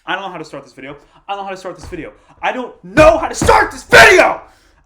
I don't know how to start this video. I don't know how to start this video. I don't know how to start this video!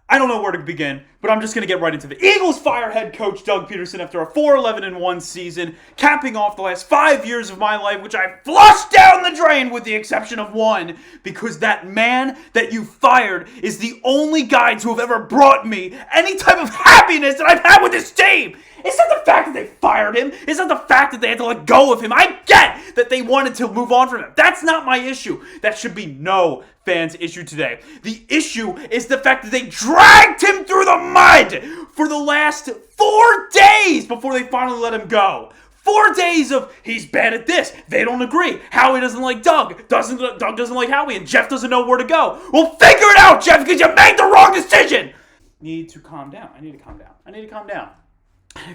I don't know where to begin, but I'm just going to get right into it. Eagles fire head coach Doug Pederson after a 4-11-1 season, capping off the last 5 years of my life, which I flushed down the drain with the exception of one, because that man that you fired is the only guy to have ever brought me any type of happiness that I've had with this team. It's not the fact that they fired him. It's not the fact that they had to let go of him. I get that they wanted to move on from him. That's not my issue. That should be no fans' issue today. The issue is the fact that they dragged him through the mud for the last 4 days before they finally let him go. 4 days of, he's bad at this, they don't agree, Howie doesn't like Doug, Doug doesn't like Howie, and Jeff doesn't know where to go. Well, figure it out, Jeff, because you made the wrong decision! Need to calm down. I need to calm down.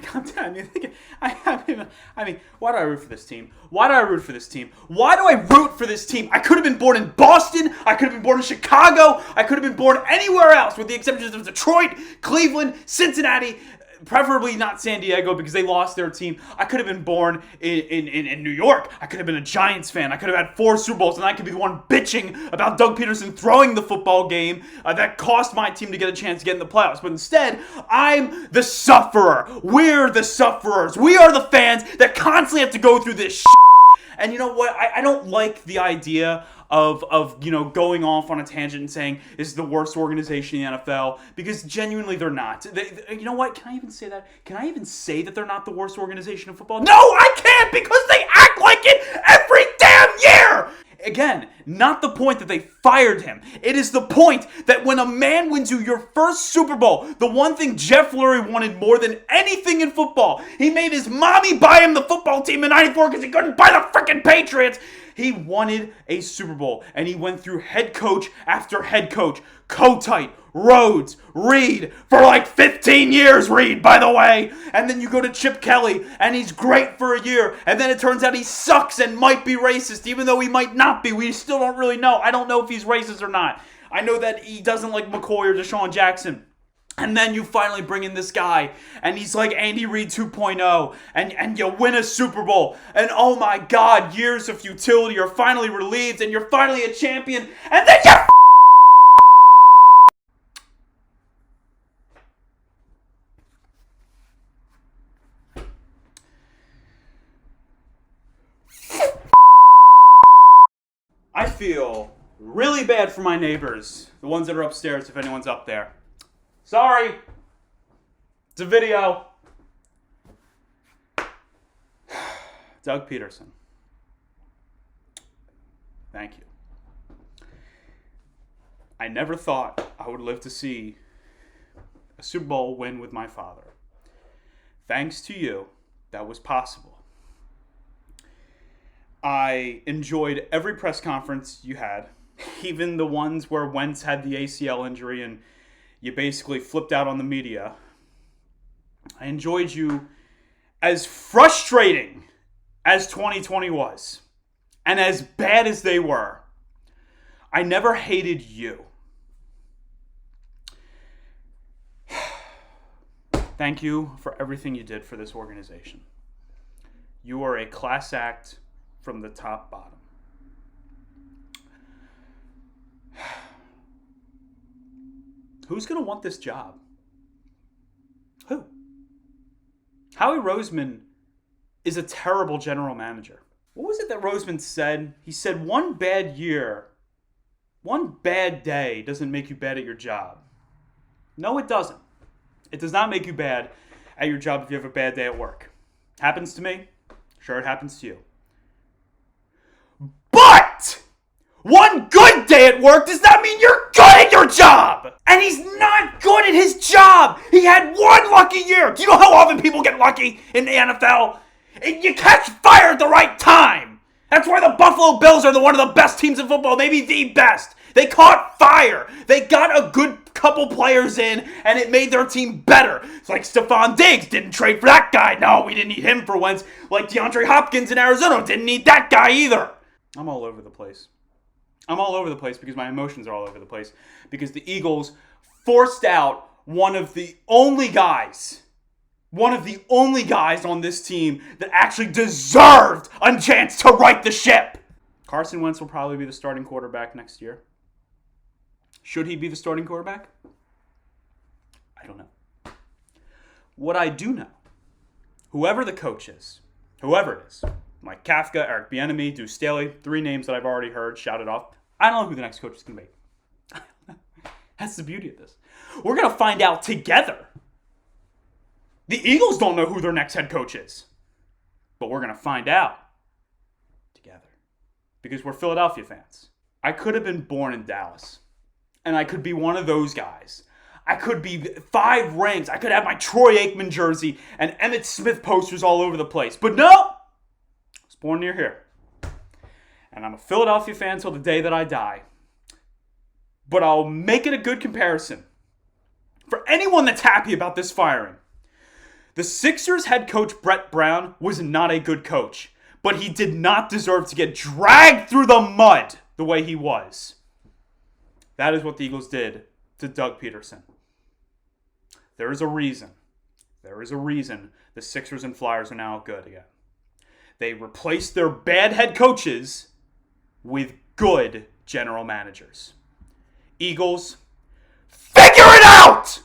Calm down. I mean, why do I root for this team? Why do I root for this team? I could have been born in Boston. I could have been born in Chicago. I could have been born anywhere else, with the exceptions of Detroit, Cleveland, Cincinnati, preferably not San Diego because they lost their team. I could have been born in New York. I could have been a Giants fan. I could have had 4 Super Bowls, and I could be the one bitching about Doug Pederson throwing the football game that cost my team to get a chance to get in the playoffs. But instead, I'm the sufferer. We're the sufferers. We are the fans that constantly have to go through this shit. And you know what? I don't like the idea of going off on a tangent and saying this is the worst organization in the NFL, because genuinely they're not. You know what? Can I even say that? Can I even say that they're not the worst organization in football? No, I can't, because they act like it every damn year! Again, not the point that they fired him. It is the point that when a man wins you your first Super Bowl, the one thing Jeff Lurie wanted more than anything in football, he made his mommy buy him the football team in '94 because he couldn't buy the freaking Patriots. He wanted a Super Bowl, and he went through head coach after head coach. Kotite, Rhodes, Reed, for like 15 years, Reed, by the way. And then you go to Chip Kelly, and he's great for a year. And then it turns out he sucks and might be racist, even though he might not be. We still don't really know. I don't know if he's racist or not. I know that he doesn't like McCoy or Deshaun Jackson. And then you finally bring in this guy, and he's like Andy Reid 2.0, and you win a Super Bowl. And oh my God, years of futility, you're finally relieved, and you're finally a champion, and then you I feel really bad for my neighbors, the ones that are upstairs, if anyone's up there. Sorry. It's a video. Doug Pederson. Thank you. I never thought I would live to see a Super Bowl win with my father. Thanks to you, that was possible. I enjoyed every press conference you had, even the ones where Wentz had the ACL injury and you basically flipped out on the media. I enjoyed you as frustrating as 2020 was, and as bad as they were. I never hated you. Thank you for everything you did for this organization. You are a class act from the top bottom. Who's going to want this job? Who? Howie Roseman is a terrible general manager. What was it that Roseman said? He said one bad year, one bad day doesn't make you bad at your job. No, it doesn't. It does not make you bad at your job if you have a bad day at work. Happens to me. Sure, it happens to you. But one good day at work does not mean you're good at your job. And he's not good at his job. He had one lucky year. Do you know how often people get lucky in the NFL? You catch fire at the right time. That's why the Buffalo Bills are one of the best teams in football, maybe the best. They caught fire. They got a good couple players in, and it made their team better. It's like Stephon Diggs, didn't trade for that guy. No, we didn't need him for Wentz. Like DeAndre Hopkins in Arizona, didn't need that guy either. I'm all over the place. I'm all over the place because my emotions are all over the place. Because the Eagles forced out one of the only guys on this team that actually deserved a chance to right the ship. Carson Wentz will probably be the starting quarterback next year. Should he be the starting quarterback? I don't know. What I do know, whoever the coach is, whoever it is, Mike Kafka, Eric Bieniemy, Deuce Staley, 3 names that I've already heard shouted off, I don't know who the next coach is going to be. That's the beauty of this. We're going to find out together. The Eagles don't know who their next head coach is. But we're going to find out together. Because we're Philadelphia fans. I could have been born in Dallas. And I could be one of those guys. I could be 5 rings. I could have my Troy Aikman jersey and Emmitt Smith posters all over the place. But no! I was born near here. And I'm a Philadelphia fan till the day that I die. But I'll make it a good comparison. For anyone that's happy about this firing, the Sixers head coach Brett Brown was not a good coach, but he did not deserve to get dragged through the mud the way he was. That is what the Eagles did to Doug Pederson. There is a reason. There is a reason the Sixers and Flyers are now good again. They replaced their bad head coaches with good general managers. Eagles, figure it out!